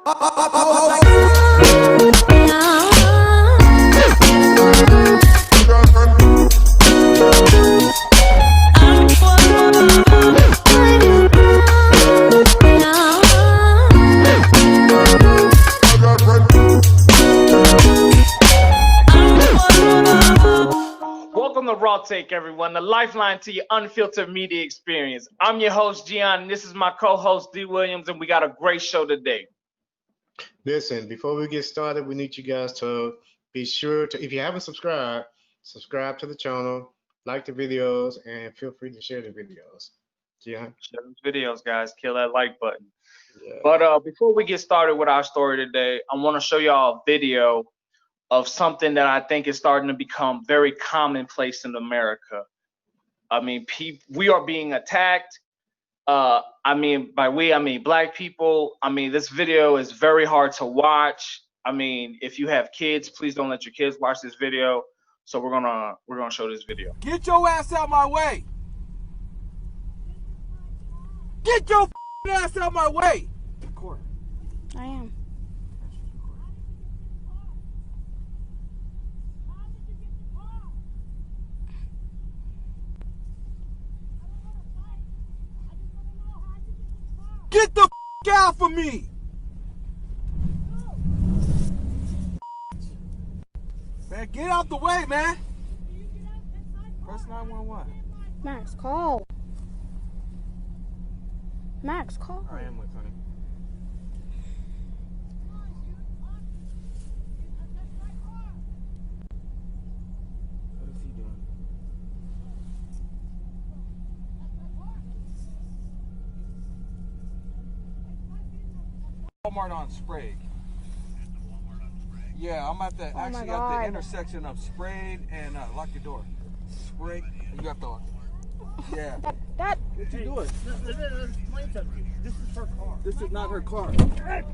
Welcome to Raw Take, everyone, the lifeline to your unfiltered media experience. I'm your host, Gian, and this is my co-host, D. Williams, and we got a great show today. Listen, before we get started, we need you guys to be sure to, if you haven't subscribed, subscribe to the channel, like the videos, and feel free to share the videos. Gian? Share those videos, guys. Kill that like button. Yeah. But before we get started with our story today, I want to show y'all a video of something that I think is starting to become very commonplace in America. I mean, we are being attacked. I mean, by we, I mean black people. I mean, this video is very hard to watch. I mean, if you have kids, please don't let your kids watch this video. So we're gonna show this video. Get your ass out my way! Get your ass out my way! Record. I am. Get the out from me! Man, get out the way, man! Press 911. Max, call. Max, call. I am with honey. What is he doing? Walmart on Sprague. Yeah, I'm at the actually at the intersection of Sprague and lock your door. Sprague, you got the yeah. That What you doing? This is her car. This is not her car.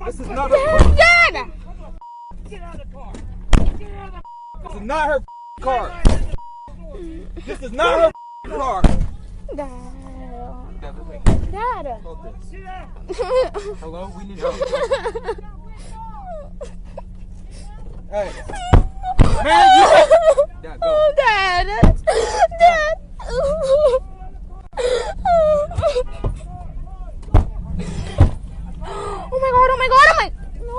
This is not her car. Dad! Get out of the car. Get out of the This is not her car. This is not her car. Dad. Dad. Hold this. Sit down. Hello, we need help. Hey, man, you. Dad, go. Oh, Dad. Dad. Oh my god, oh my god, oh my. No.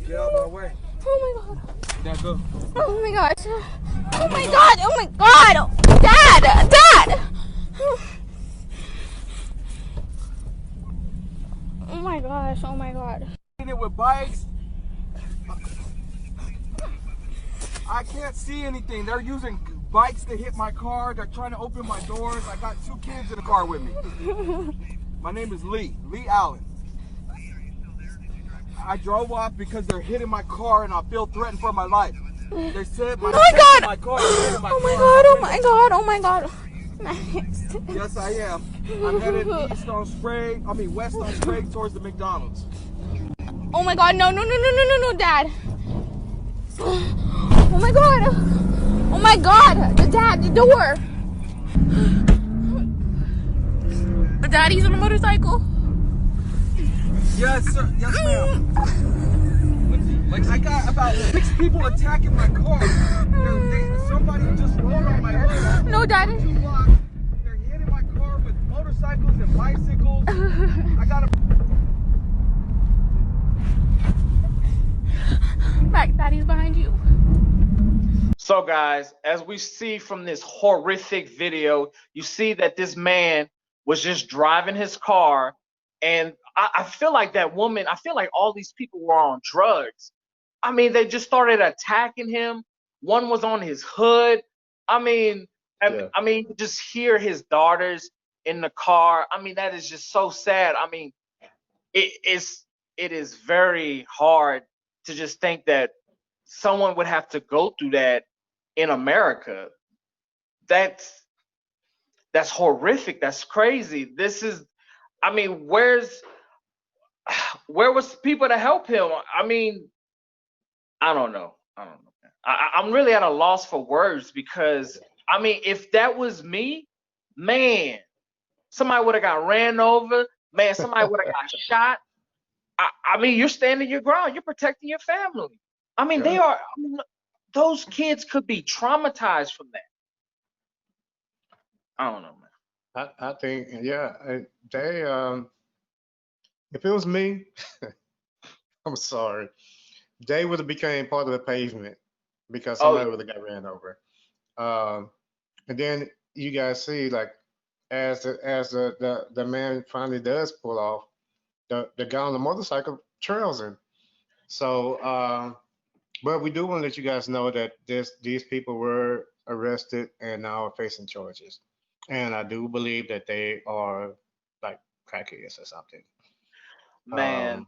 Get out of my way. Oh my god. Dad, go. Oh my gosh. Oh my god, oh my god. Dad. Oh my gosh, oh my god. It with bikes. I can't see anything. They're using bikes to hit my car. They're trying to open my doors. I got 2 kids in the car with me. My name is Lee Allen. I drove off because they're hitting my car and I feel threatened for my life. They said my God. my car is hitting my car. Oh my god, oh my god. Yes, I am. I'm headed east on Sprague. I mean west on Sprague towards the McDonald's. Oh my god, no, Dad. Oh my god. Oh my god, the door. Daddy's on a motorcycle. Yes, sir. Yes, ma'am. Like I got about 6 people attacking my car. Somebody just rolled on my hood. No, Dad. 2 blocks. They're hitting my car with motorcycles and bicycles. I got a. Max, Daddy's behind you. So guys, as we see from this horrific video, you see that this man was just driving his car, and I feel like that woman, I feel like all these people were on drugs. I mean, they just started attacking him. One was on his hood. I mean, you just hear his daughters in the car. I mean, that is just so sad. I mean, it is very hard to just think that someone would have to go through that in America. That's horrific. That's crazy. This is, I mean, where was people to help him? I mean, I don't know. I'm really at a loss for words because, I mean, if that was me, man, somebody would have got ran over. Man, somebody would have got shot. I mean, you're standing your ground. You're protecting your family. I mean, they Yeah. are. I mean, those kids could be traumatized from that. I don't know, man. I think, yeah, they, if it was me, I'm sorry, they would have became part of the pavement because Oh somebody would have got ran over. Um, and then you guys see, like, as the man finally does pull off, the guy on the motorcycle trails him. So, but we do want to let you guys know that these people were arrested and now are facing charges. And I do believe that they are like crackheads or something. man, Um,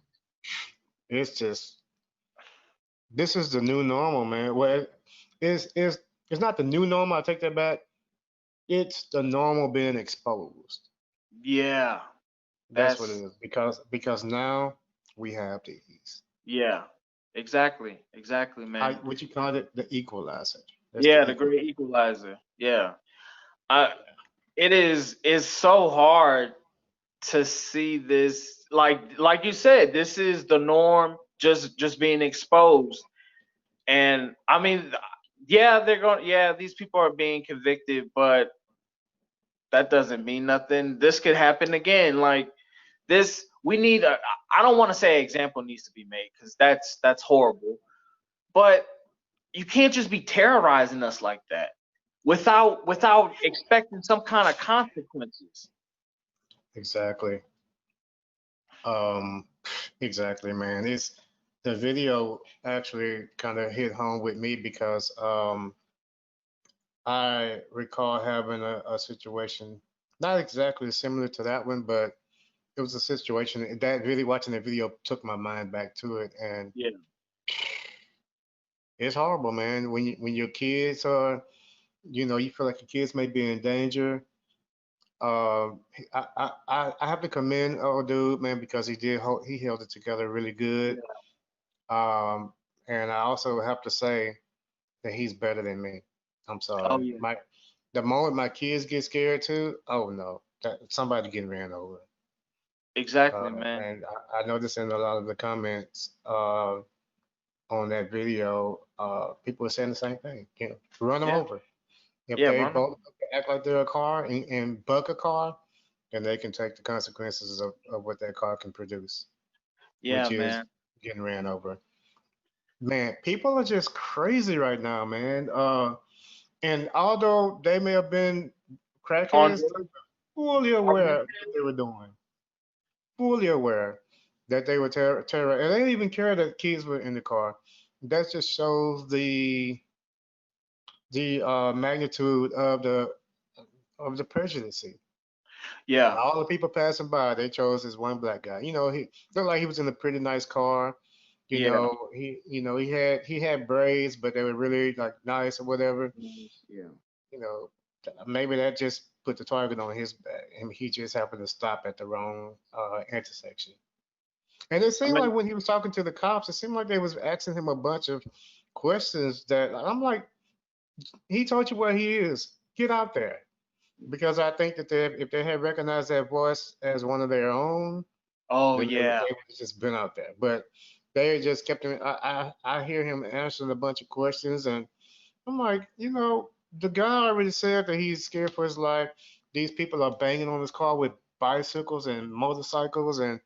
it's just this is the new normal, man. Well, it's not the new normal. I take that back. It's the normal being exposed. yeah, That's what it that's is. Because now we have these. yeah, exactly, How man. what you call it? The equalizer. That's the Yeah, the equalizer. great equalizer. Yeah, I it is so hard to see this. Like you said, this is the norm. Just being exposed. And I mean, yeah, they're going. Yeah, these people are being convicted, but that doesn't mean nothing. This could happen again. Like this, we need a. I don't want to say example needs to be made because that's horrible. But you can't just be terrorizing us like that without expecting some kind of consequences. Exactly. Um, exactly, man. It's the video actually kind of hit home with me because I recall having a situation not exactly similar to that one, but it was a situation that really watching the video took my mind back to it, and Yeah, it's horrible, man. When your kids are, you feel like your kids may be in danger. I have to commend old dude, man, because he held it together really good. yeah. Um, and I also have to say that he's better than me. I'm Oh sorry. yeah, The moment my kids get scared too, oh no, somebody getting ran over. exactly, man. And I noticed in a lot of the comments on that video, people are saying the same thing. Run them Yeah, over. If yeah, they run. both act like they're a car and buck a car, then they can take the consequences of what that car can produce, Yeah, which is man. getting ran over. Man, people are just crazy right now, man. And although they may have been On crackheads, they drugs. were fully aware of what they were doing, fully aware that they were terror, and they didn't even care that kids were in the car. That just shows the magnitude of the prejudice. Yeah, All the people passing by, they chose this one black guy. He looked like he was in a pretty nice car. yeah, He had braids, but they were really like nice or whatever. yeah. You know, maybe that just put the target on his back, and he just happened to stop at the wrong intersection. And it I seemed like mean, when he was talking to the cops, it seemed like they was asking him a bunch of questions that I'm like, he told you where he is. Get out there. Because I think that if they had recognized that voice as one of their own, oh then yeah, they would have just been out there. But they just kept him. I hear him answering a bunch of questions, and I'm like, the guy already said that he's scared for his life. These people are banging on his car with bicycles and motorcycles, and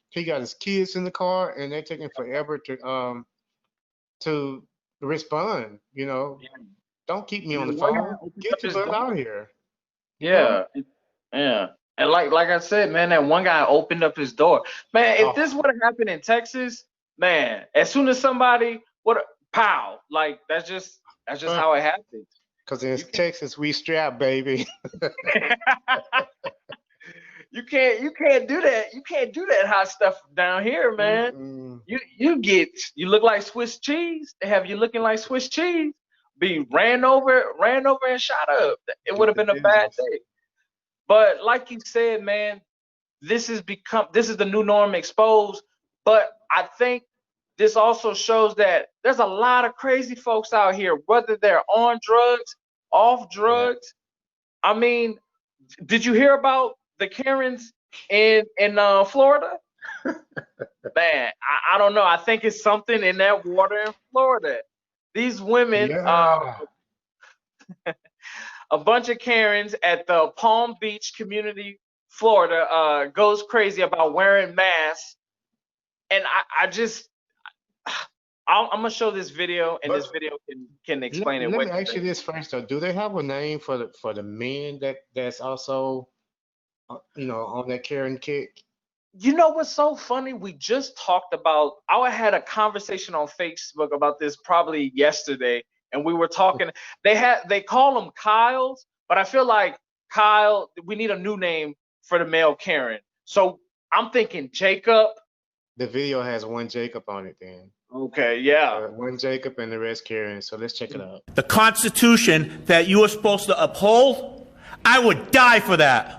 he got his kids in the car, and they're taking forever to respond. yeah. Don't keep me And on the then one guy phone. opened up Get your his butt out door. of here. You know? Yeah, yeah. And like I said, man, that one guy opened up his door. Man, if Oh, this would have happened in Texas, man, as soon as somebody would pow, like that's just how it happens. because in You Texas we strap, baby. can't you can't do that. You can't do that hot stuff down here, man. Mm-mm. You look like Swiss cheese. They have you looking like Swiss cheese. Be ran over and shot up. It would Get have the been a bad business. day. But like you said, man, this is the new norm exposed. But I think this also shows that there's a lot of crazy folks out here, whether they're on drugs, off Yeah. drugs. I mean, did you hear about the Karens in Florida? Man, I don't know. I think it's something in that water in Florida. These women, Yeah. a bunch of Karens at the Palm Beach community, Florida, goes crazy about wearing masks. And I just, I'm gonna show this video, and this But video can explain it let way me ask you better. this first though. Do they have a name for the men that's also on that Karen kick? You know what's so funny? We just talked about. I had a conversation on Facebook about this probably yesterday, and we were talking. They call them Kyles, but I feel like Kyle. We need a new name for the male Karen. So I'm thinking Jacob. The video has one Jacob on it then. Okay, yeah. One Jacob and the rest Karen. So let's check it out. The Constitution that you are supposed to uphold, I would die for that.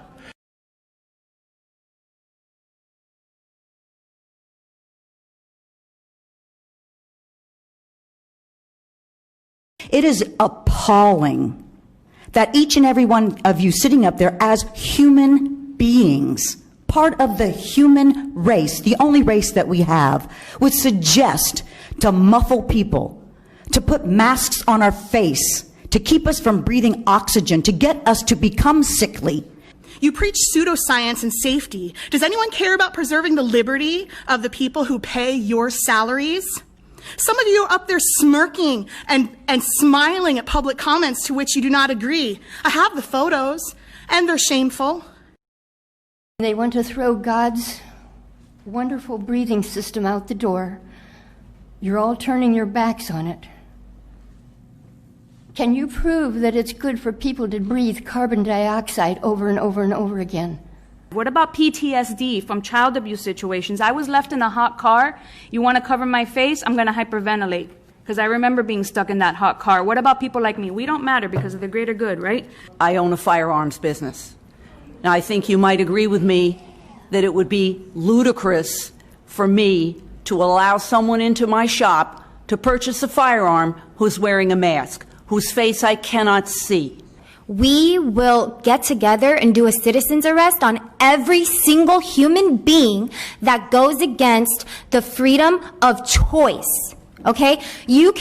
It is appalling that each and every one of you sitting up there as human beings, part of the human race, the only race that we have, would suggest to muffle people, to put masks on our face, to keep us from breathing oxygen, to get us to become sickly. You preach pseudoscience and safety. Does anyone care about preserving the liberty of the people who pay your salaries? Some of you are up there smirking and smiling at public comments to which you do not agree. I have the photos, and they're shameful. They want to throw God's wonderful breathing system out the door. You're all turning your backs on it. Can you prove that it's good for people to breathe carbon dioxide over and over and over again? What about PTSD from child abuse situations? I was left in a hot car. You want to cover my face? I'm going to hyperventilate because I remember being stuck in that hot car. What about people like me? We don't matter because of the greater good, right? I own a firearms business. Now, I think you might agree with me that it would be ludicrous for me to allow someone into my shop to purchase a firearm who's wearing a mask, whose face I cannot see. We will get together and do a citizen's arrest on every single human being that goes against the freedom of choice, okay? You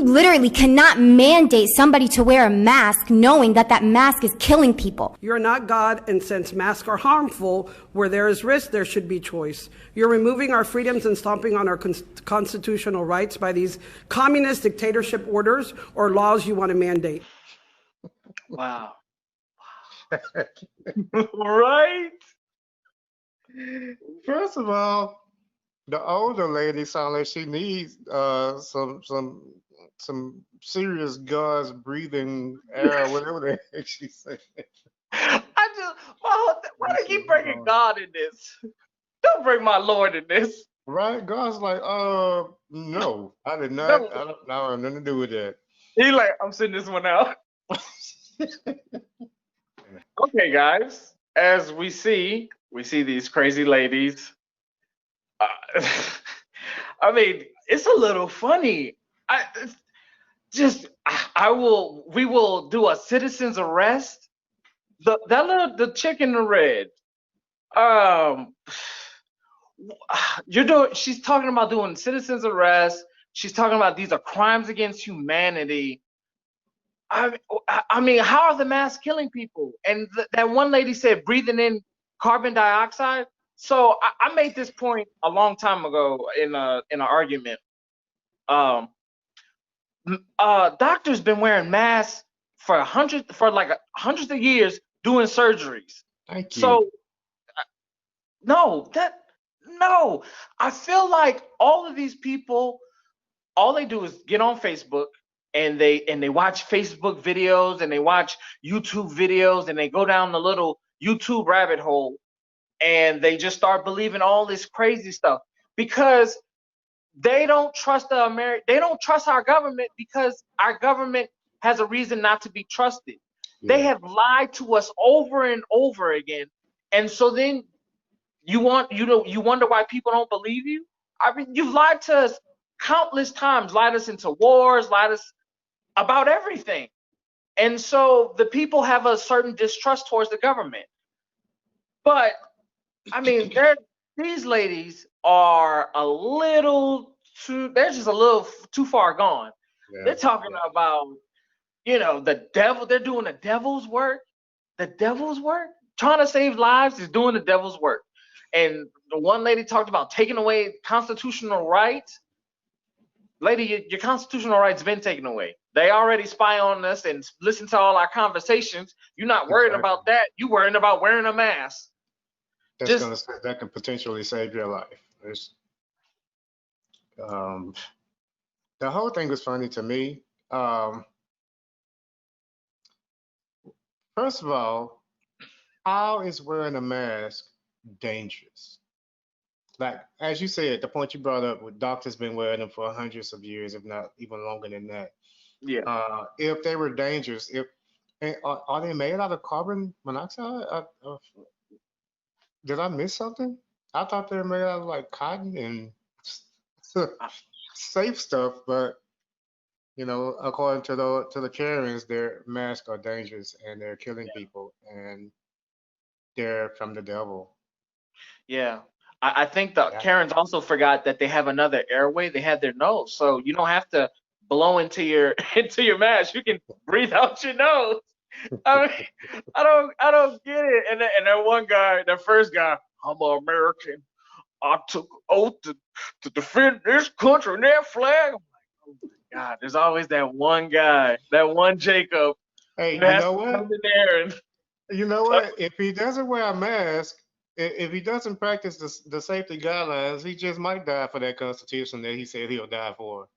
literally cannot mandate somebody to wear a mask knowing that that mask is killing people. You're not God, and since masks are harmful, where there is risk, there should be choice. You're removing our freedoms and stomping on our constitutional rights by these communist dictatorship orders or laws you want to mandate. Wow. Right? First of all, the older lady sounds like she needs some serious God's breathing air, whatever the heck she said. Why do you keep bringing God in this? Don't bring my Lord in this. Right? God's like, no, I did not. No. I don't have nothing to do with that. He like, I'm sitting this one out. Okay, guys, as we see these crazy ladies. I mean, it's a little funny. We will do a citizen's arrest. The chick in the red. She's talking about doing citizen's arrest. She's talking about these are crimes against humanity. I mean, how are the masks killing people? And that one lady said breathing in carbon dioxide. So I made this point a long time ago in an argument. Doctors been wearing masks for hundreds of years doing surgeries. Thank you. So no. I feel like all of these people, all they do is get on Facebook and they watch Facebook videos and they watch YouTube videos and they go down the little YouTube rabbit hole. And they just start believing all this crazy stuff because they don't trust they don't trust our government because our government has a reason not to be trusted. Yeah. They have lied to us over and over again. And so then you wonder why people don't believe you? I mean, you've lied to us countless times, lied us into wars, lied us about everything. And so the people have a certain distrust towards the government. But I mean, these ladies are a little too. They're just a little too far gone. Yeah, They're talking yeah. about, the devil. They're doing the devil's work. The devil's work. Trying to save lives is doing the devil's work. And the one lady talked about taking away constitutional rights. Lady, your constitutional rights been taken away. They already spy on us and listen to all our conversations. You're not worried Exactly. about that. You worrying about wearing a mask. Just That can potentially save your life. Um, the whole thing was funny to me. Um, First of all, how is wearing a mask dangerous? Like as you said, the point you brought up, with doctors been wearing them for hundreds of years, if not even longer than that. yeah. If they were dangerous, if are they made out of carbon monoxide? Did I miss something? I thought they were made out of like cotton and safe stuff, but according to the Karens, their masks are dangerous and they're killing people and they're from the devil. Yeah. I think the Yeah. Karens also forgot that they have another airway. They have their nose. So you don't have to blow into your into your mask. You can breathe out your nose. I mean, I don't get it. And that one guy, that first guy, I'm an American. I took an oath to defend this country and that flag. I'm like, oh my God, there's always that one guy, that one Jacob Hey, who you has know to what? come in there and You know what? If he doesn't wear a mask, if he doesn't practice the safety guidelines, he just might die for that Constitution that he said he'll die for.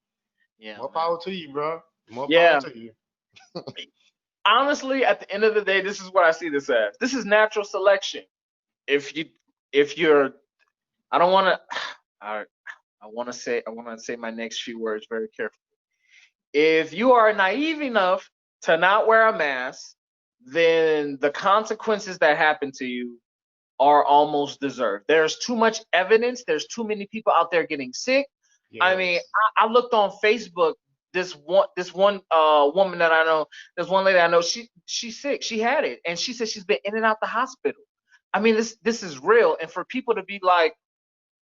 yeah, More man. power to you, bro. More power Yeah. to you. Honestly, at the end of the day, this is what I see this as. This is natural selection. If you're I don't want to I want to say my next few words very carefully. If you are naive enough to not wear a mask, then the consequences that happen to you are almost deserved. There's too much evidence. There's too many people out there getting sick. I mean, Yes. I looked on Facebook. This one woman that I know, this one lady I know, she's sick. She had it, and she said she's been in and out the hospital. I mean, this is real, and for people to be like,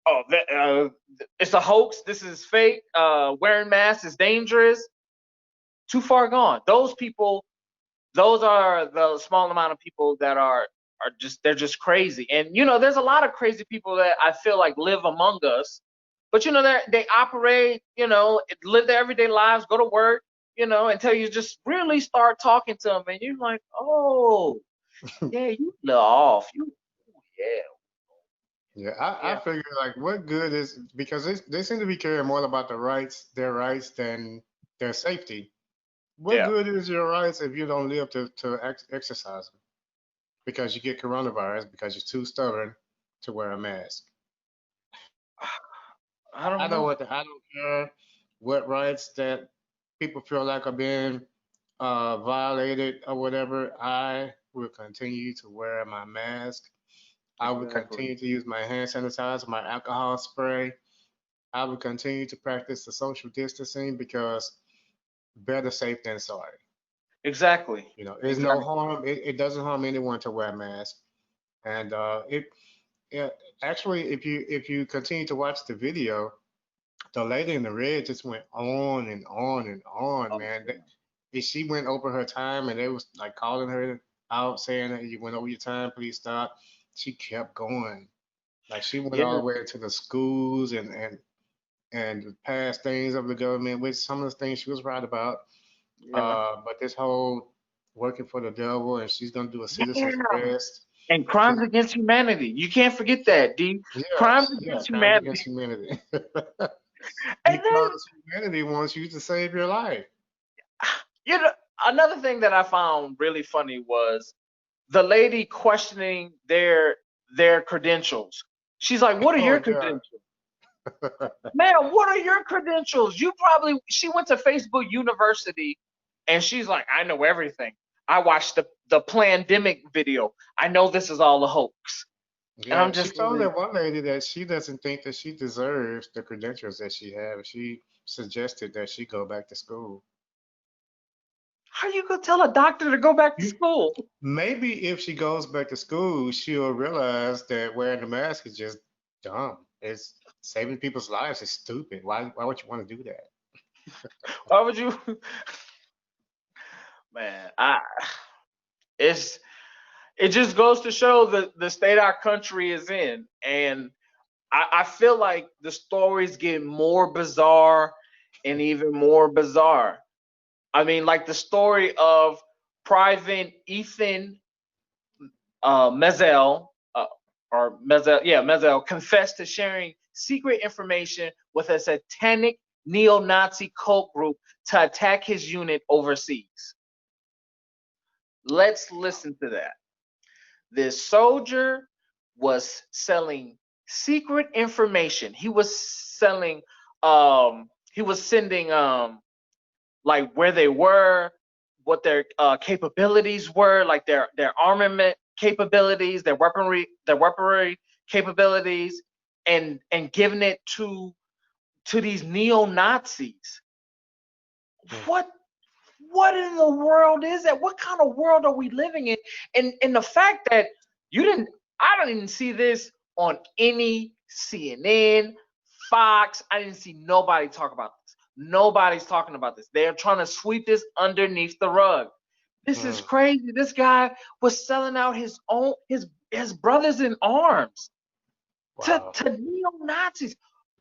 oh, it's a hoax. This is fake. Wearing masks is dangerous. Too far gone. Those people, those are the small amount of people that are just they're just crazy. And there's a lot of crazy people that I feel like live among us, but they operate, live their everyday lives, go to work, until you just really start talking to them, and you're like, oh, yeah, you little off, yeah, Yeah, I yeah, figure like what good is because they seem to be caring more about their rights than their safety. What yeah. good is your rights if you don't live to exercise them? Because you get coronavirus because you're too stubborn to wear a mask. I don't know. I don't care what rights that people feel like are being violated or whatever. I will continue to wear my mask. I will Exactly. continue to use my hand sanitizer, my alcohol spray. I will continue to practice the social distancing because better safe than sorry. Exactly. There's no Exactly. harm. It doesn't harm anyone to wear a mask. And yeah, actually, if you continue to watch the video, the lady in the red just went on and on and on, Oh, man. yeah. She went over her time, and they was like calling her out, saying that you went over your time, please stop. She kept going, like she went all Yeah. the way to the schools and passed things of the government, which some of the things she was right about. Yeah, man. But this whole working for the devil, and she's gonna do a Yeah. citizen's arrest. And crimes against humanity. You can't forget that, D. Crimes Yes, yeah, against crimes humanity. against humanity. And then, Because humanity wants you to save your life. you know, another thing that I found really funny was the lady questioning their credentials. She's like, "What are Oh your yeah. credentials?" Man, what are your credentials? She went to Facebook University, and she's like, "I know everything. I watched the pandemic video. I know this is all a hoax." And I'm Yeah, she just told like, that one lady that she doesn't think that she deserves the credentials that she has. She suggested that she go back to school. How you gonna tell a doctor to go back to school? Maybe if she goes back to school, she'll realize that wearing the mask is just dumb. It's saving people's lives is stupid. Why would you want to do that? Why would you? Man, it's it just goes to show the state our country is in, and I feel like the stories get more bizarre and even more bizarre. I mean, like the story of Private Ethan Mezel, Mezel confessed to sharing secret information with a satanic neo-Nazi cult group to attack his unit overseas. Let's listen to that. This soldier was selling secret information. He was selling, he was sending, like where they were, what their capabilities were, like their armament capabilities, their weaponry capabilities, and giving it to these neo-Nazis. What in the world is that? What kind of world are we living in? And the fact that I didn't see this on any CNN, Fox. I didn't see nobody talk about this. Nobody's talking about this. They're trying to sweep this underneath the rug. This is crazy. This guy was selling out his brothers in arms to neo-Nazis.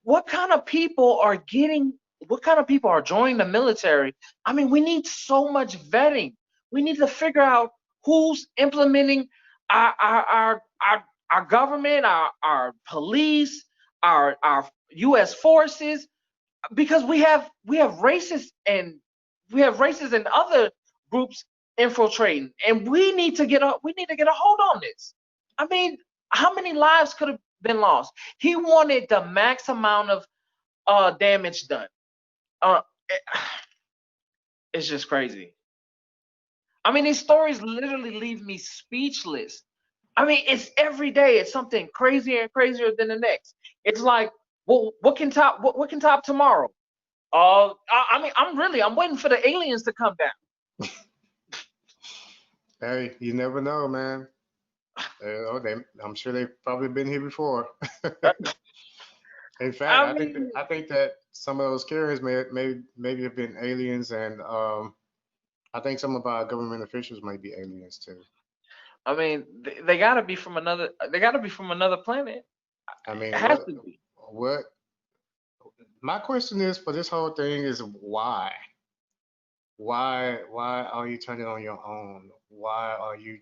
What kind of people are joining the military? I mean, we need so much vetting. We need to figure out who's implementing our government, our police, our U.S. forces, because we have racists and other groups infiltrating, and we need to get a hold on this. I mean, how many lives could have been lost? He wanted the max amount of damage done. It's just crazy. I mean, these stories literally leave me speechless. I mean, it's every day. It's something crazier and crazier than the next. It's like, well, what can top tomorrow? I mean, I'm waiting for the aliens to come down. Hey, you never know, man. I'm sure they've probably been here before. In fact, I think that some of those carriers maybe have been aliens, and I think some of our government officials might be aliens too. I mean, they gotta be from another. They gotta be from another planet. I mean, it has to be. What? My question is for this whole thing is why? Why are you turning on your own? Why are you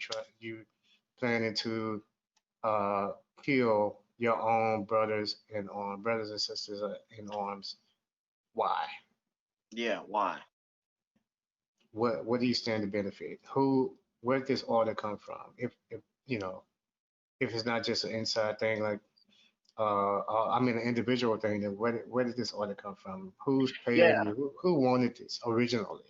planning to kill your own brothers and sisters in arms? Why? Yeah, why? What do you stand to benefit? Where did this order come from? If you know, if it's not just an inside thing, like I mean an individual thing, then where did this order come from? Who's paying you? Who wanted this originally?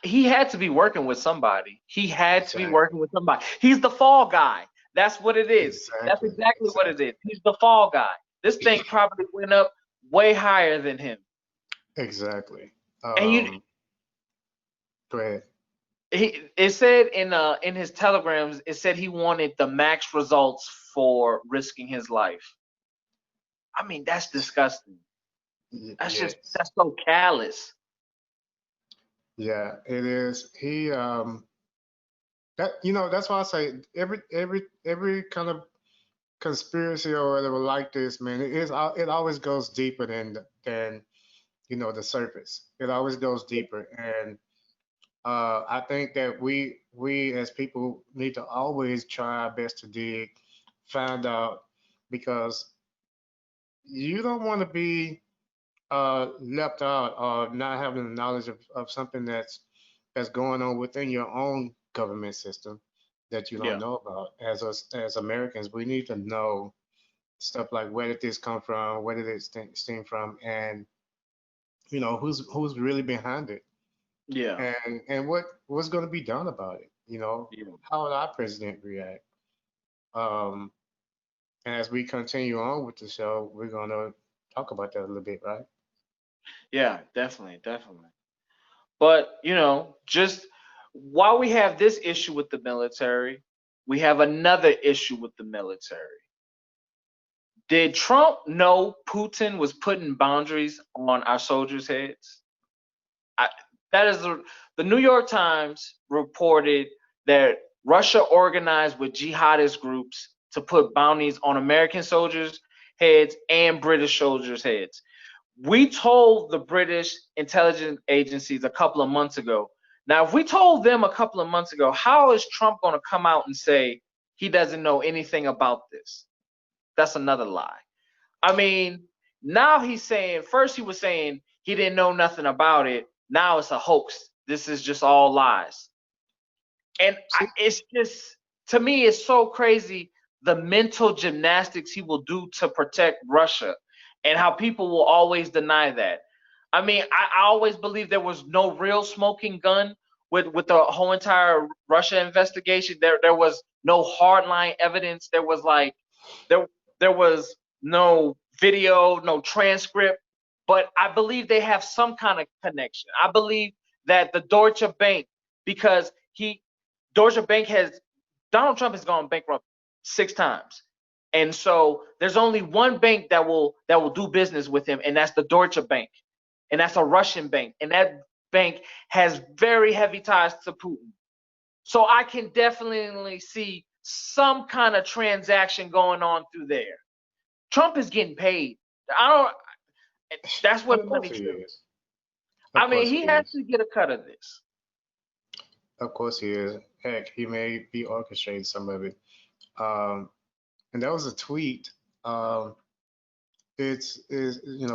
He had to be working with somebody. He had to be working with somebody. He's the fall guy. That's what it is. That's exactly what it is. He's the fall guy. This thing probably went up way higher than him. Exactly. And go ahead. It said in his telegrams, it said he wanted the max results for risking his life. I mean, that's disgusting. That's that's so callous. Yeah, it is. That's why I say every kind of conspiracy or whatever like this, man, it always goes deeper than the surface. It always goes deeper, and I think that we as people need to always try our best to find out, because you don't want to be left out or not having the knowledge of something that's going on within your own government system that you don't know about. As Americans, we need to know stuff like, where did this come from, where did it stem from, and who's really behind it. Yeah. And what's going to be done about it. How will our president react? And as we continue on with the show, we're going to talk about that a little bit, right? Yeah, definitely. But, just while we have this issue with the military, we have another issue with the military. Did Trump know Putin was putting boundaries on our soldiers' heads? That is the New York Times reported that Russia organized with jihadist groups to put bounties on American soldiers' heads and British soldiers' heads. We told the British intelligence agencies a couple of months ago. Now, if we told them a couple of months ago, how is Trump going to come out and say he doesn't know anything about this? That's another lie. I mean, now he's saying, first he was saying he didn't know nothing about it. Now it's a hoax. This is just all lies. And it's just, to me, it's so crazy the mental gymnastics he will do to protect Russia and how people will always deny that. I mean, I always believe there was no real smoking gun with the whole entire Russia investigation. There was no hardline evidence. There was there was no video, no transcript, but I believe they have some kind of connection. I believe that the Deutsche Bank, because Deutsche Bank Donald Trump has gone bankrupt 6 times. And so there's only one bank that will do business with him, and that's the Deutsche Bank. And that's a Russian bank. And that bank has very heavy ties to Putin. So I can definitely see some kind of transaction going on through there. Trump is getting paid. That's what money is. I mean, he has to get a cut of this. Of course he is. Heck, he may be orchestrating some of it. And that was a tweet. It's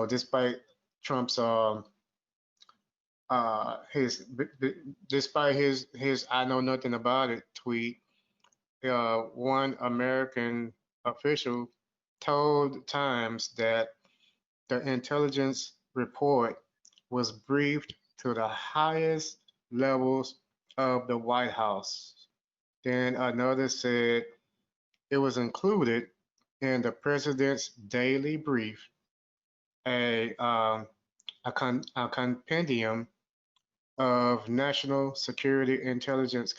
despite Trump's despite his I know nothing about it tweet, one American official told Times that the intelligence report was briefed to the highest levels of the White House. Then another said it was included in the president's daily brief, a compendium of national security intelligence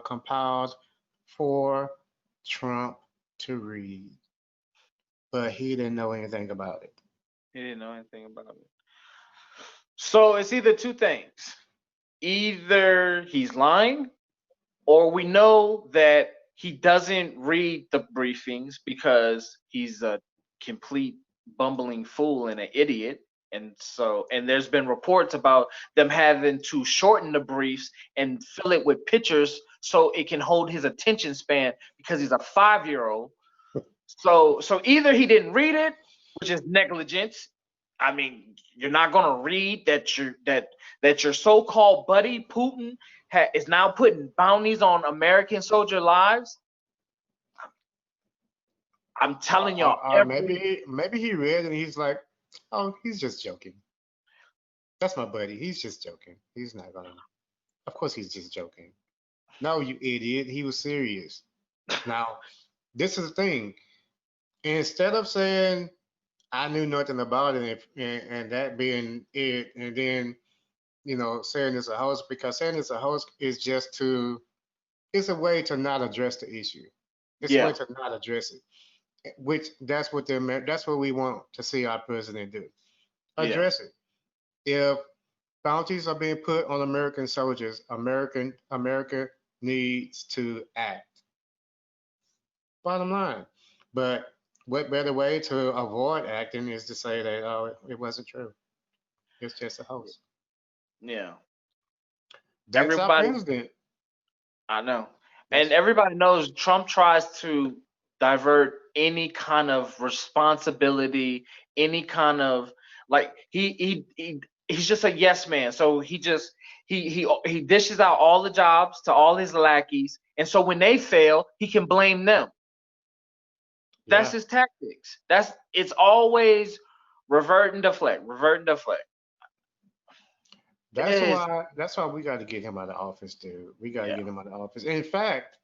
compiled for Trump to read. But he didn't know anything about it. He didn't know anything about it. So it's either two things. Either he's lying, or we know that he doesn't read the briefings because he's a complete bumbling fool and an idiot. And there's been reports about them having to shorten the briefs and fill it with pictures so it can hold his attention span because he's a 5-year-old. So either he didn't read it, which is negligence. I mean, you're not going to read that your so-called buddy Putin is now putting bounties on American soldier lives. I'm telling y'all. Maybe he read and he's like, oh, he's just joking. That's my buddy. He's just joking. He's not gonna. Of course, he's just joking. No, you idiot. He was serious. Now, this is the thing. Instead of saying I knew nothing about it and that being it, and then saying it's a hoax, because saying it's a hoax is it's a way to not address the issue. It's a way to not address it. Which that's what we want to see our president do. Address it. If bounties are being put on American soldiers, America needs to act. Bottom line. But what better way to avoid acting is to say that, oh, it wasn't true. It's just a hoax. Yeah. That's our president. I know. And everybody knows Trump tries to divert any kind of responsibility, any kind of he's just a yes man. So he dishes out all the jobs to all his lackeys, and so when they fail, he can blame them. That's his tactics. It's always revert and deflect, revert and deflect. That's why we got to get him out of office, dude. We got to get him out of office. In fact,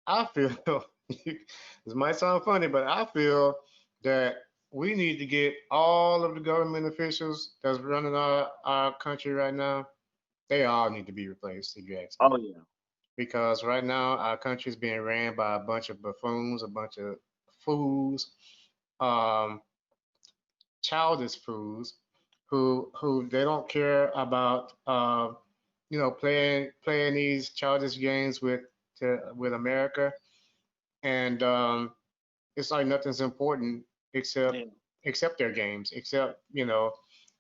I feel this might sound funny, but I feel that we need to get all of the government officials that's running our country right now. They all need to be replaced, if you ask me. Oh yeah. Because right now our country is being ran by a bunch of buffoons, a bunch of fools, um, childish fools, who they don't care about, playing these childish games with America, and it's like nothing's important except Yeah. except their games, except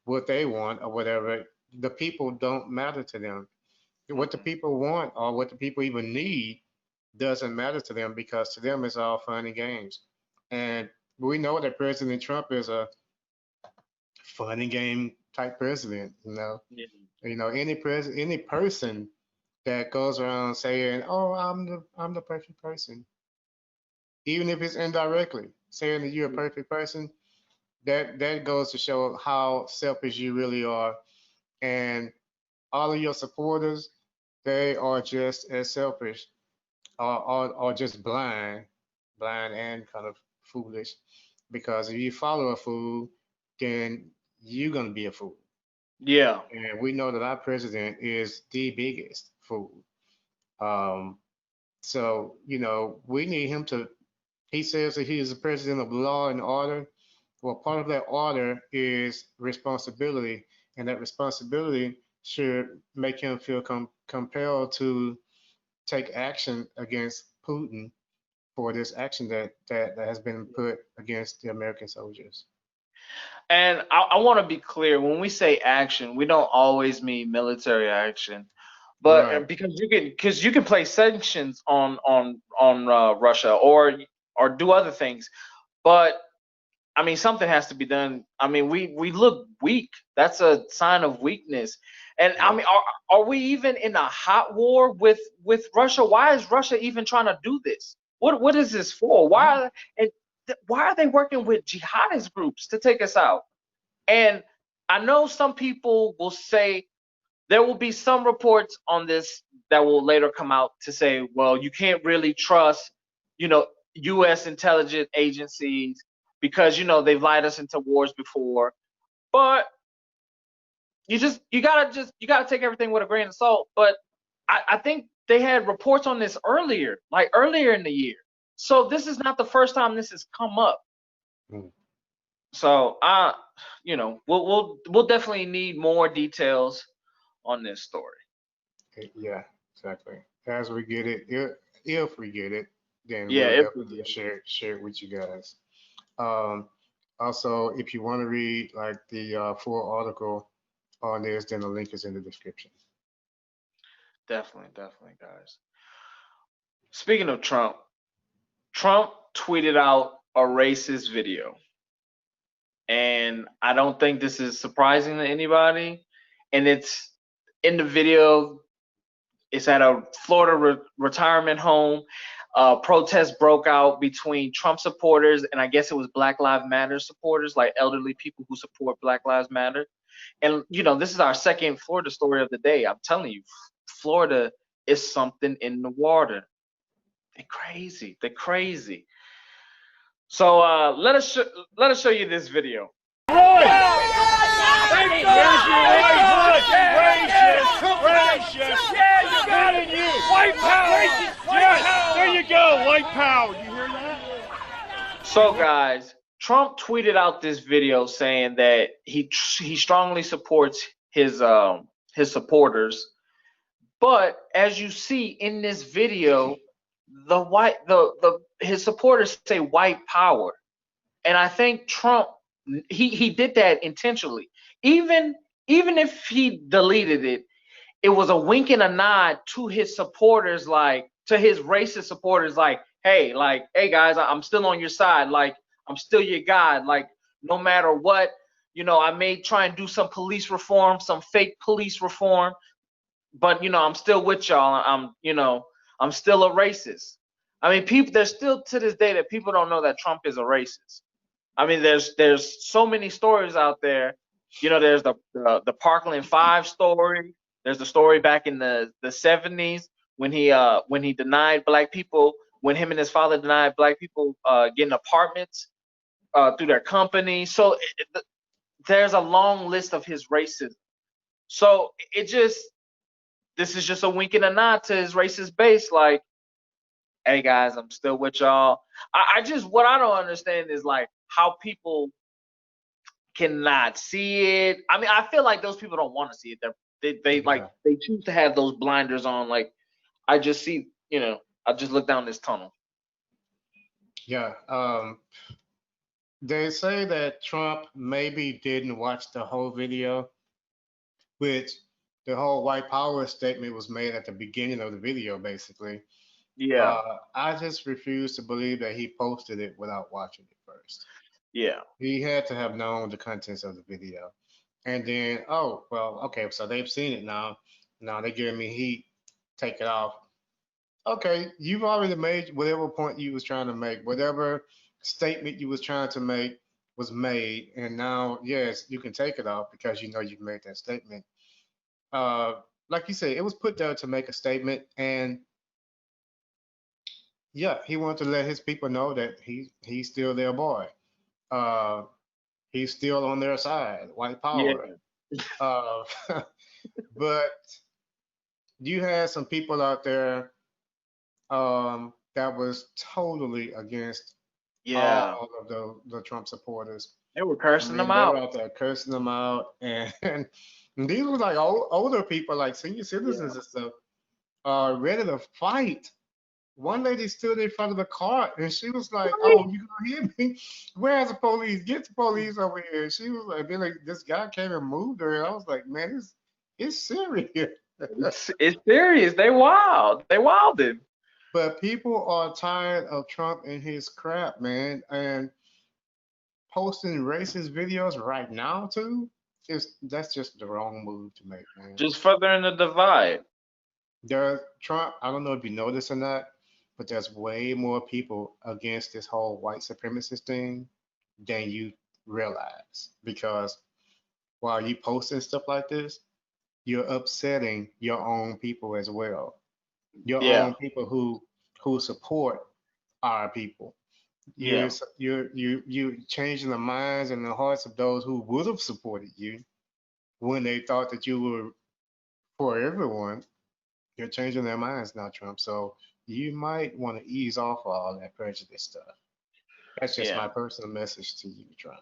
what they want or whatever. The people don't matter to them. What the people want or what the people even need doesn't matter to them, because to them it's all fun and games. And we know that President Trump is a fun and game type president. Yeah. Any person that goes around saying, "Oh, I'm the perfect person," even if it's indirectly saying that you're a perfect person, that goes to show how selfish you really are. And all of your supporters, they are just as selfish, or just blind and kind of foolish. Because if you follow a fool, then you're gonna be a fool. Yeah. And we know that our president is the biggest fool. Um, so we need him to. He says that he is the president of law and order. Well, part of that order is responsibility, and that responsibility should make him feel compelled to take action against Putin for this action that has been put against the American soldiers. And I want to be clear, when we say action, we don't always mean military action, but Right. because you can place sanctions on Russia or do other things, but I mean something has to be done. I mean we look weak. That's a sign of weakness. And I Yeah. mean are we even in a hot war with Russia? Why is Russia even trying to do this? What is this for? Why are they working with jihadist groups to take us out? And I know some people will say there will be some reports on this that will later come out to say, well, you can't really trust, you know, U.S. intelligence agencies because they've lied us into wars before. But you gotta take everything with a grain of salt. But I think they had reports on this earlier, like earlier in the year. So this is not the first time this has come up. Mm. So we'll definitely need more details on this story. Yeah, exactly. As we get it, if we get it, then Yeah, we'll if we definitely get share it with you guys. Um, Also, if you want to read like the full article on this, then the link is in the description. definitely, guys. Speaking of Trump, Trump tweeted out a racist video, and I don't think this is surprising to anybody. And it's in the video. It's at a Florida retirement home. Protests broke out between Trump supporters and I guess it was Black Lives Matter supporters, like elderly people who support Black Lives Matter. And this is our second Florida story of the day. I'm telling you, Florida is something in the water. They're crazy. They're crazy. So let us show you this video. White power! Yes, there you go, white power. You hear that? So guys, Trump tweeted out this video saying that he strongly supports his supporters, but as you see in this video, his supporters say white power, and I think Trump he did that intentionally. Even if he deleted it, it was a wink and a nod to his supporters, like to his racist supporters, like, hey guys, I'm still on your side, like I'm still your guy, like no matter what, I may try and do some police reform, some fake police reform, but I'm still with y'all. I'm still a racist. I mean, there's still to this day that people don't know that Trump is a racist. I mean, there's so many stories out there. There's the Parkland 5 story. There's the story back in the 70s when he denied black people, when him and his father denied black people getting apartments through their company. So there's a long list of his racism. So this is just a wink and a nod to his racist base. Like, hey guys, I'm still with y'all. What I don't understand is like how people cannot see it. I mean, I feel like those people don't want to see it. They choose to have those blinders on. Like, I just see, I just look down this tunnel. Yeah. They say that Trump maybe didn't watch the whole video, which the whole white power statement was made at the beginning of the video, basically. Yeah. I just refuse to believe that he posted it without watching it first. Yeah. He had to have known the contents of the video. And then, oh, well, okay, so they've seen it now. Now they're giving me heat. Take it off. Okay, you've already made whatever point you was trying to make, whatever statement you was trying to make was made, and now, yes, you can take it off because you know you've made that statement. Like you said, it was put there to make a statement, and yeah, he wanted to let his people know that he's still their boy. He's still on their side, white power. Yeah. But you had some people out there that was totally against all of the Trump supporters. They were cursing them They out. were out there cursing them out, and these were like older people, like senior citizens and stuff, ready to fight. One lady stood in front of the car, and she was like, "Oh, you gonna hit me? Where's the police? Get the police over here!" She was like, "Then like, this guy came and moved her," and I was like, "Man, it's serious." It's serious. They wild. They wilded. But people are tired of Trump and his crap, man, and posting racist videos right now too. That's just the wrong move to make, man. Just furthering the divide. Trump, I don't know if you know this or not, but there's way more people against this whole white supremacist thing than you realize. Because while you posting stuff like this, you're upsetting your own people as well. Your own people who support our people. You're changing the minds and the hearts of those who would have supported you when they thought that you were for everyone. You're changing their minds now, Trump. So you might want to ease off all that prejudice stuff. That's just my personal message to you, Trump.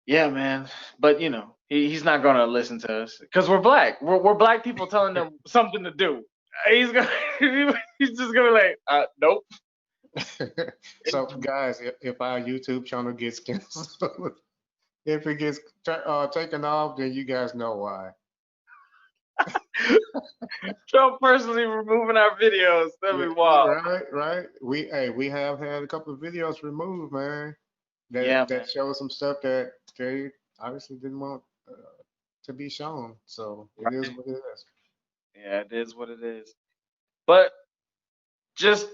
Yeah, man. But he's not gonna listen to us because we're black. We're black people telling them something to do. He's just gonna like, nope. So guys, if our YouTube channel gets canceled, if it gets taken off, then you guys know why. Trump personally removing our videos. That'd be wild. Right. We have had a couple of videos removed, man. That show some stuff that they obviously didn't want to be shown. So it is what it is. Yeah, it is what it is. But just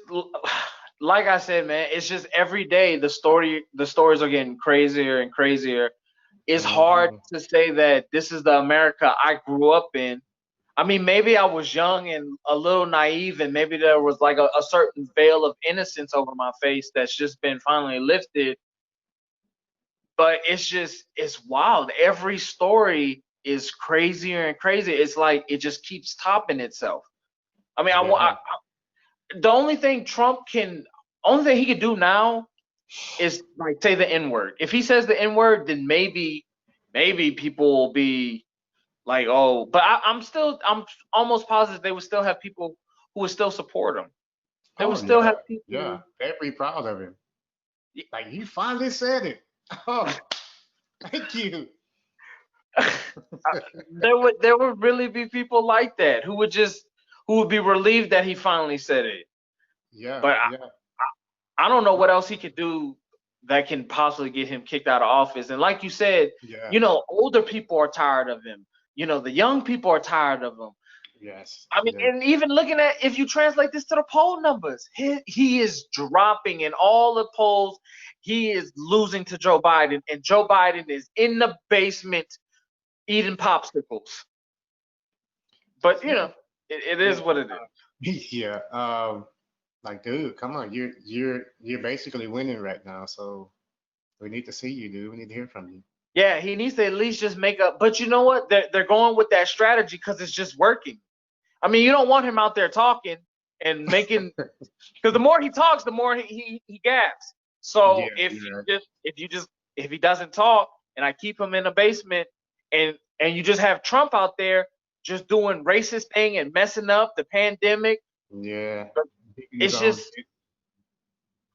like I said, man, it's just every day the stories are getting crazier and crazier. It's hard to say that this is the America I grew up in. I mean, maybe I was young and a little naive, and maybe there was like a certain veil of innocence over my face that's just been finally lifted. But it's wild. Every story is crazier and crazier. It's like it just keeps topping itself. I mean, the only thing he can do now is like say the N-word. If he says the N-word, then maybe people will be like, oh, but I'm almost positive they would still have people who would still support him. They would still have people. Yeah, they'd be proud of him. Like, you finally said it. Oh, thank you. There would really be people like that who would be relieved that he finally said it. Yeah. But I don't know what else he could do that can possibly get him kicked out of office. And like you said, older people are tired of him. The young people are tired of him. Yes. I mean, and even looking at, if you translate this to the poll numbers, he is dropping in all the polls. He is losing to Joe Biden, and Joe Biden is in the basement eating popsicles. But it is what it is. Yeah. Like, dude, come on, you're basically winning right now. So we need to see you, dude. We need to hear from you. Yeah, he needs to at least just make up. But you know what? They're going with that strategy because it's just working. I mean, you don't want him out there talking and making, because the more he talks, the more he gaps. Yeah, So you're right. if he doesn't talk and I keep him in the basement and you just have Trump out there just doing racist thing and messing up the pandemic, Yeah, he's it's on. just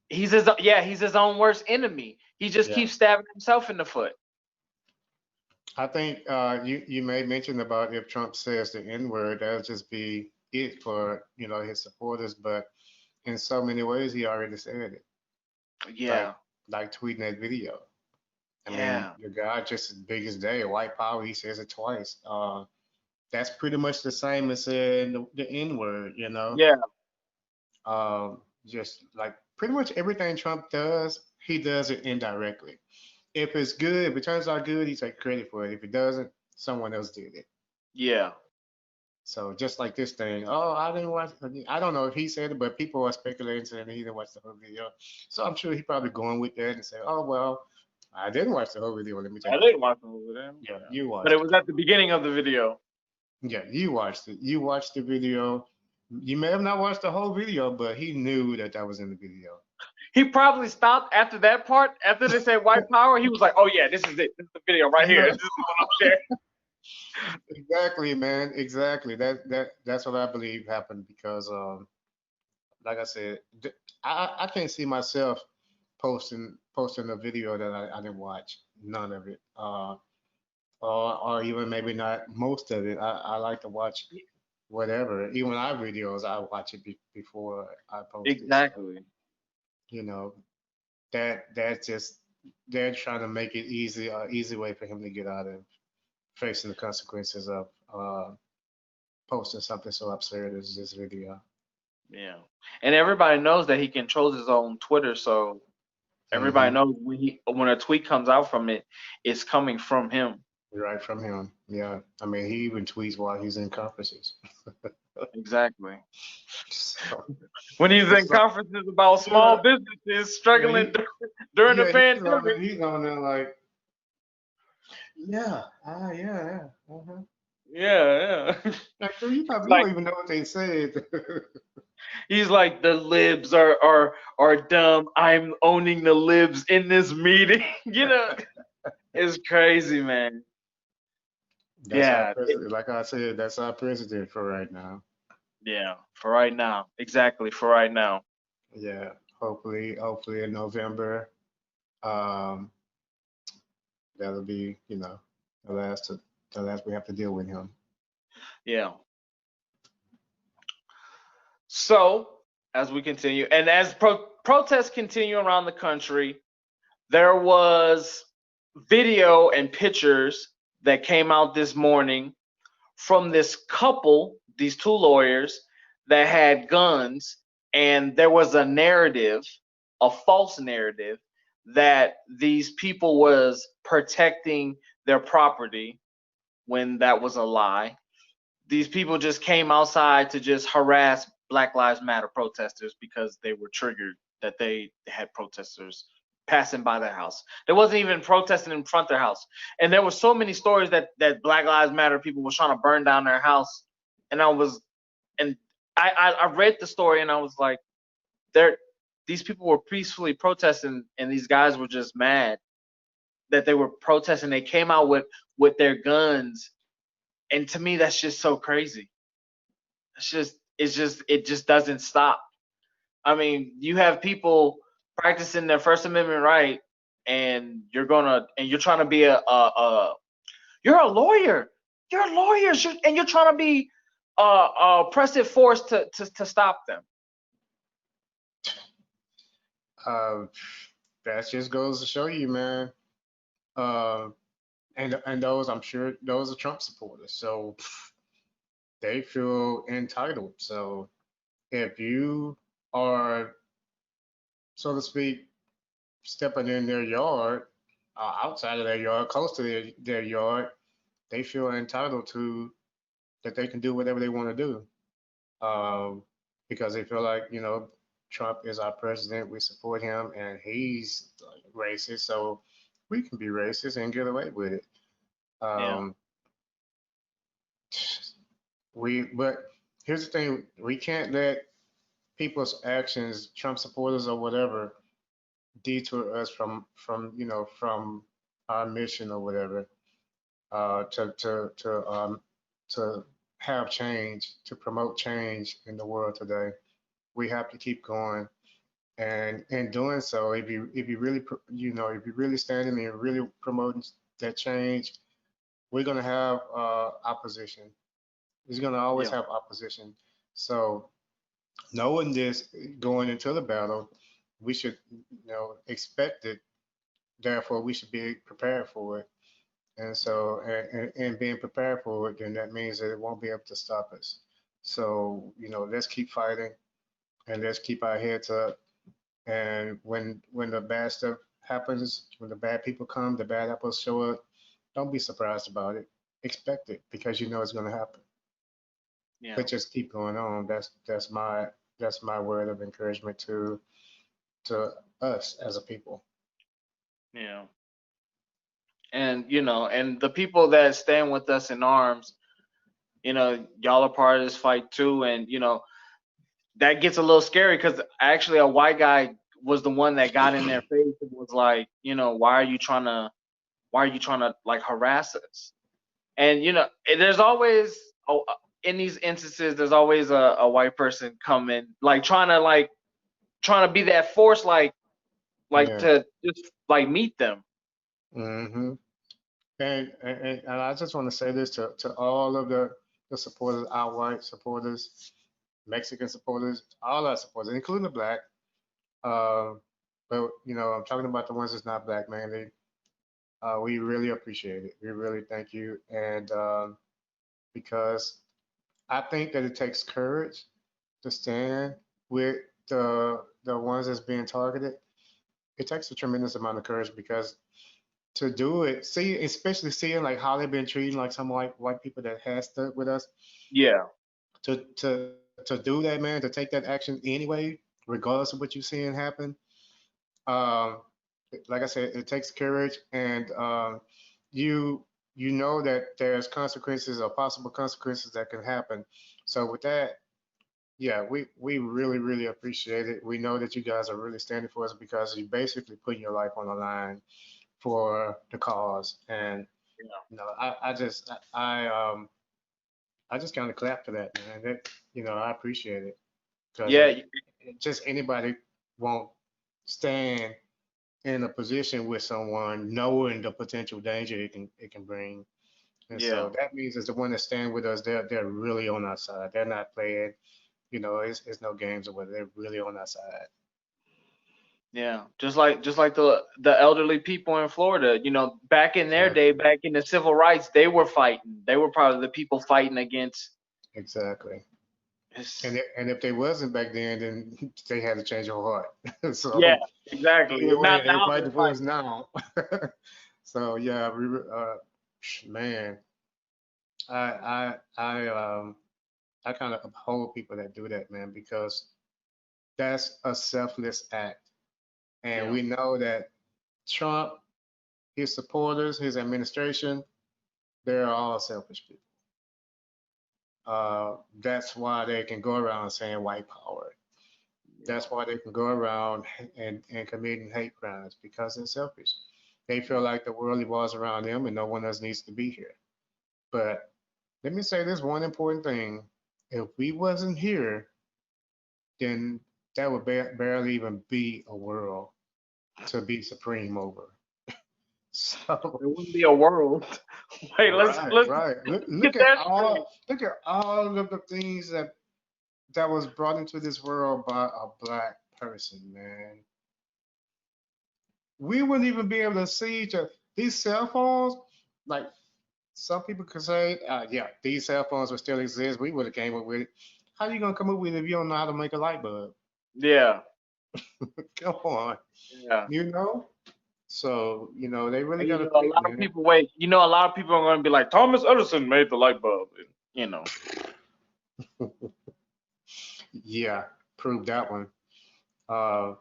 he's his own worst enemy. He just Yeah, keeps stabbing himself in the foot. I think you may mention about if Trump says the N word, that'll just be it for his supporters. But in so many ways, he already said it. Like Yeah, like tweeting that video. I mean, yeah, the guy just as big as day, white power. He says it twice. That's pretty much the same as saying the N word. yeah, Just like pretty much everything Trump does, he does it indirectly. If it's good, if it turns out good, he takes credit for it. If it doesn't, someone else did it. yeah. So just like this thing, oh, I didn't watch. I don't know if he said it, but people are speculating saying he didn't watch the whole video. So I'm sure he probably going with that and say, oh well, I didn't watch the whole video. Let me I take didn't credit. watch him over there. Yeah, you But it watched it. was at the beginning of the video. Yeah, you watched it. You watched the video. You may have not watched the whole video, but he knew that that was in the video. He probably stopped after that part. After they said white power, he was like, "Oh yeah, this is it. This is the video right here. This is what I'm sharing." Exactly, man. Exactly. That's what I believe happened because, like I said, I can't see myself posting a video that I didn't watch. None of it. Or even maybe not most of it. I like to watch whatever. Even our videos, I watch it before I post it. So, Exactly. you know, that's just they're trying to make it easy way for him to get out of facing the consequences of posting something so absurd as this video. Yeah. And everybody knows that he controls his own Twitter, so everybody Hmm. knows when a tweet comes out from it, it's coming from him. Right from him. Yeah. I mean, he even tweets while he's in conferences. Exactly. So, When he's in so conferences about yeah, small businesses yeah, struggling during the yeah, pandemic. he's on there like, yeah, yeah. Uh-huh. Yeah, yeah. Like, dude, you Like don't even know what they said. he's like the libs are dumb. I'm owning the libs in this meeting. It's crazy, man. That's our Yeah, president. Like I said, that's our president for right now. yeah. For right now, exactly. For right now. Yeah. Hopefully in November, um, that'll be, the last the last we have to deal with him. Yeah. So as we continue, and as protests continue around the country, there was video and pictures that came out this morning from this couple, these two lawyers that had guns, and there was a narrative, a false narrative, that these people was protecting their property when that was a lie. These people just came outside to just harass Black Lives Matter protesters because they were triggered that they had protesters passing by their house. They wasn't even protesting in front of their house. And there were so many stories that Black Lives Matter people was trying to burn down their house. And and I read the story and I was like, these people were peacefully protesting and these guys were just mad that they were protesting. They came out with their guns. And to me, that's just so crazy. It just doesn't stop. I mean, you have people practicing their First Amendment right, and you're trying to be you're a lawyer. You're lawyers, and you're trying to be a oppressive force to stop them. Uh, that just goes to show you, man. Uh, and those, I'm sure, those are Trump supporters, so they feel entitled. So if you are, so to speak, stepping in their yard, outside of their yard, close to their yard, they feel entitled to that they can do whatever they want to do, um, because they feel like Trump is our president. We support him, and he's racist, so we can be racist and get away with it. Yeah. But here's the thing: we can't let people's actions, Trump supporters or whatever, detour us from our mission or whatever. To have change, to promote change in the world today. We have to keep going, and in doing so, if you really if you really standing and really promoting that change, we're gonna have opposition. There's gonna always have opposition. So knowing this going into the battle, we should expect it. Therefore, we should be prepared for it. And so, and being prepared for it, then that means that it won't be able to stop us. So, let's keep fighting and let's keep our heads up. And when the bad stuff happens, when the bad people come, the bad apples show up, don't be surprised about it. Expect it because you know it's going to happen. Yeah. But just keep going on. That's my word of encouragement to us as a people. Yeah. And and the people that stand with us in arms, y'all are part of this fight too. And that gets a little scary because actually a white guy was the one that got in their face and was like, why are you trying to like harass us? And there's always in these instances, there's always a white person coming, like trying to be that force, like Yeah. to just like meet them. Mm-hmm. And I just want to say this to all of the supporters, our white supporters, Mexican supporters, all our supporters, including the black. But I'm talking about the ones that's not black, man. We really appreciate it. We really thank you, and because I think that it takes courage to stand with the ones that's being targeted. It takes a tremendous amount of courage because to do it, especially seeing like how they've been treating like some white people that has stuck with us. Yeah. To do that, man, to take that action anyway, regardless of what you're seeing happen. Like I said, it takes courage, and you know that there's consequences or possible consequences that can happen. So with that, yeah, we really really appreciate it. We know that you guys are really standing for us because you basically putting your life on the line for the cause. And I just kind of clap for that, man. That I appreciate it because Yeah. just anybody won't stand in a position with someone knowing the potential danger it can bring. And so that means as the one that stand with us, they're really on our side. They're not playing, it's no games or whatever. They're really on our side. Yeah, just like the elderly people in Florida, back in their day, back in the civil rights, they were fighting. They were probably the people fighting against. Exactly. And if they wasn't back then they had to change their heart. So yeah, exactly. Either way, Not they now. fighting for us now. So yeah, man, I kind of uphold people that do that, man, because that's a selfless act. And we know that Trump, his supporters, his administration, they're all selfish people. That's why they can go around saying white power. That's why they can go around and committing hate crimes because they're selfish. They feel like the world revolves around them and no one else needs to be here. But let me say this one important thing. If we wasn't here, then that would barely even be a world to be supreme over. So it wouldn't be a world. Wait, let's right. Look at all of the things that was brought into this world by a black person, man. We wouldn't even be able to see each other. These cell phones, like some people could say, yeah, these cell phones would still exist. We would have came up with it. How you gonna come up with it if you don't know how to make a light bulb? Yeah. Come on. Yeah. So, they really And, got to a lot of people wait. A lot of people are going to be like, Thomas Edison made the light bulb. Yeah, prove that one. Uh,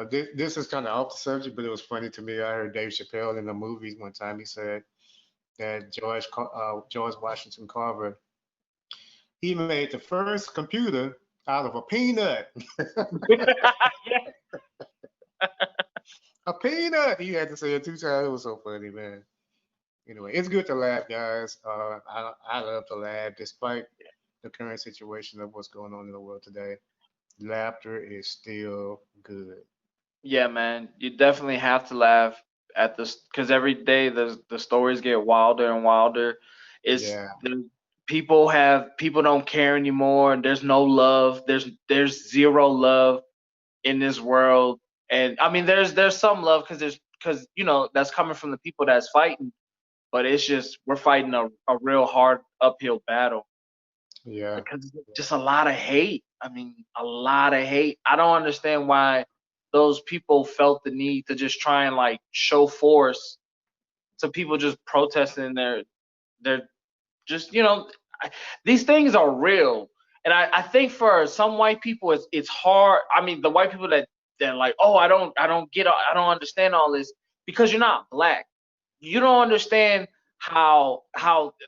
this is kind of off the subject, but it was funny to me. I heard Dave Chappelle in the movies one time. He said that George Washington Carver, he made the first computer out of a peanut. A peanut. He had to say it 2 times. It was so funny, man. Anyway, it's good to laugh, guys. I love to laugh despite the current situation of what's going on in the world today. Laughter is still good. Yeah, man, you definitely have to laugh at this because every day the stories get wilder and wilder. It's Yeah, people don't care anymore. There's no love. There's zero love in this world. And I mean, there's some love because that's coming from the people that's fighting. But it's just we're fighting a real hard uphill battle yeah, because just a lot of hate. I mean, a lot of hate. I don't understand why those people felt the need to just try and like show force to people just protesting their just these things are real. And I think for some white people it's hard. I mean, the white people that like, oh, I don't understand all this because you're not black. You don't understand how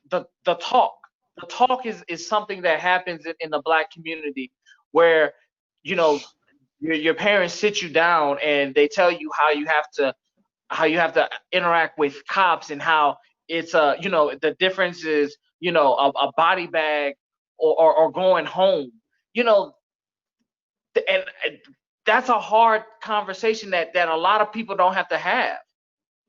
the talk is something that happens in the black community where you know your parents sit you down and they tell you how you have to interact with cops and how it's the difference is a body bag or going home you know and that's a hard conversation that a lot of people don't have to have.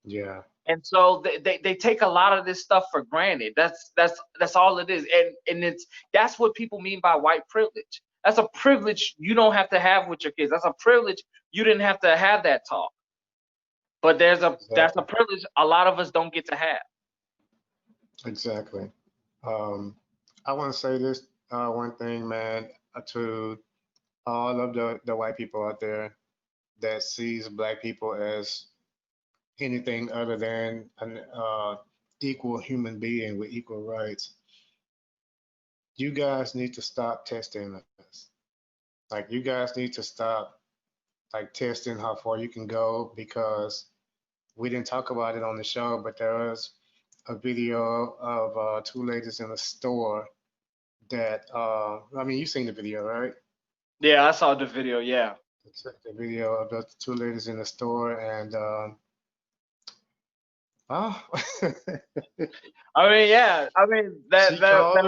yeah, And so they take a lot of this stuff for granted. That's all it is. And that's what people mean by white privilege. That's a privilege you don't have to have with your kids. That's a privilege you didn't have to have that talk. But that's a exactly, privilege a lot of us don't get to have. exactly. Um, I want to say this one thing, man, to all of the white people out there that sees black people as anything other than an equal human being with equal rights. You guys need to stop testing us. Like, you guys need to stop like testing how far you can go because we didn't talk about it on the show, but there was a video of two ladies in a store that I mean, you've seen the video, right? Yeah, I saw the video. Yeah. The video of the two ladies in the store, and oh, I mean, yeah. I mean that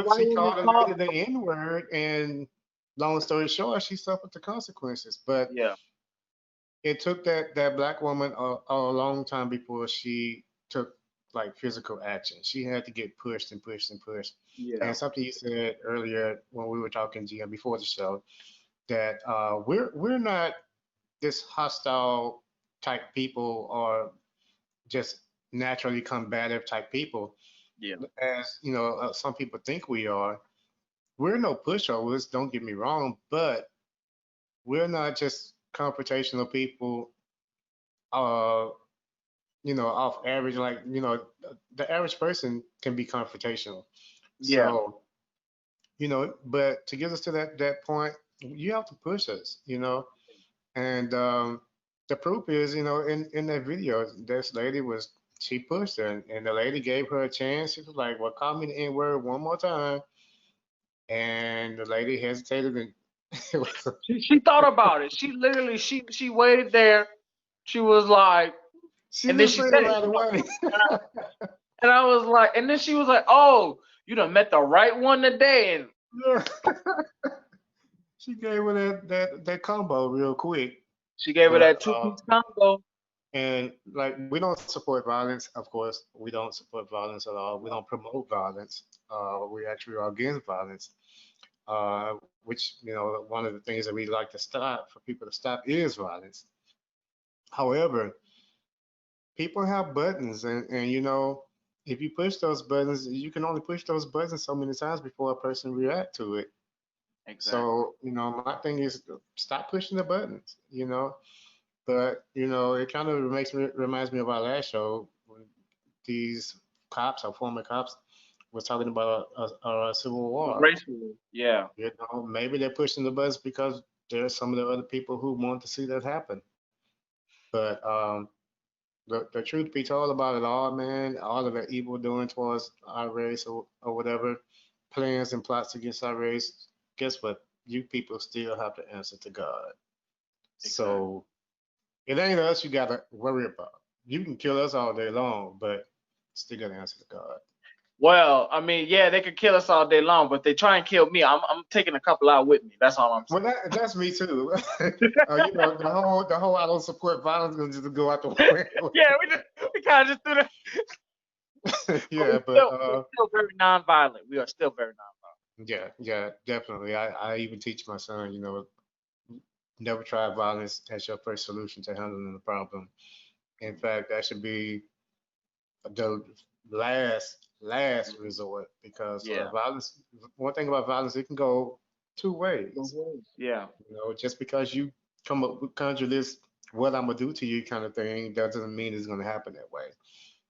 white she woman called a called. lady the N word, and long story short, she suffered the consequences. But Yeah. it took that black woman a long time before she took like physical action. She had to get pushed and pushed and pushed. Yeah. And something you said earlier when we were talking, GM, before the show, that we're not this hostile type people or just naturally combative type people, Yeah. as some people think we are. We're no pushovers, don't get me wrong, but we're not just confrontational people. Uh, off average, like the average person can be confrontational. Yeah. So, but to get us to that point, you have to push us, and the proof is, in that video, this lady she pushed her, and the lady gave her a chance. She was like, "Well, call me the N word one more time," and the lady hesitated, and it was, She thought about it. She literally she waited there. She was like, she and then didn't she say it said it. right away. And I was like, and then she was like, "Oh, you done met the right one today." And Yeah. She gave her that combo real quick, she gave her but that two-piece combo. and like, we don't support violence. Of course, we don't support violence at all. We don't promote violence. We actually are against violence. Which, one of the things that we like to stop for people to stop is violence. However, people have buttons, and if you push those buttons, you can only push those buttons so many times before a person react to it. Exactly. So, my thing is, stop pushing the buttons. But it kind of reminds me of our last show when these cops or former cops was talking about a civil war. Gracefully. Yeah. Maybe they're pushing the buttons because there's some of the other people who want to see that happen. But the truth be told about it all, man, all of the evil doing towards our race or whatever, plans and plots against our race, guess what? You people still have to answer to God. So it ain't us you got to worry about. You can kill us all day long, but still got to answer to God. Well, I mean, yeah, they could kill us all day long, but they try and kill me, I'm taking a couple out with me. That's all I'm saying. Well, that's me too. You know, the whole I don't support violence gonna just go out the window. Yeah, we kind of just do that. Yeah, but we're still very nonviolent. We are still very nonviolent. yeah, definitely. I even teach my son, you know, never try violence as your first solution to handling the problem. In fact, that should be the last resort, because violence. One thing about violence, it can go two ways. Yeah. You know, just because you come up with conjure this "what I'm gonna do to you" kind of thing, that doesn't mean it's gonna happen that way.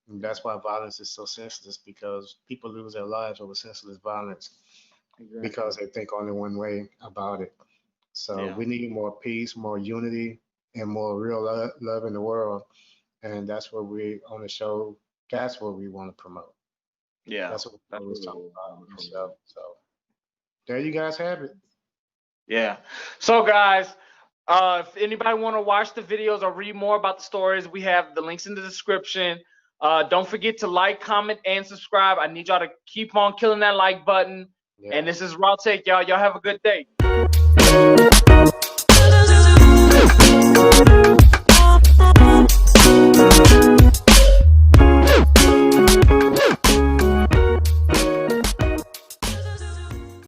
And that's why violence is so senseless, because people lose their lives over senseless violence because they think only one way about it. So we need more peace, more unity, and more real love in the world. And that's what we on the show. That's what we want to promote. Yeah, that's what we're always talking about. So there you guys have it. Yeah. So guys, if anybody want to watch the videos or read more about the stories, we have the links in the description. Don't forget to like, comment, and subscribe. I need y'all to keep on killing that like button. Yeah. And this is Raw Take, y'all. Y'all have a good day.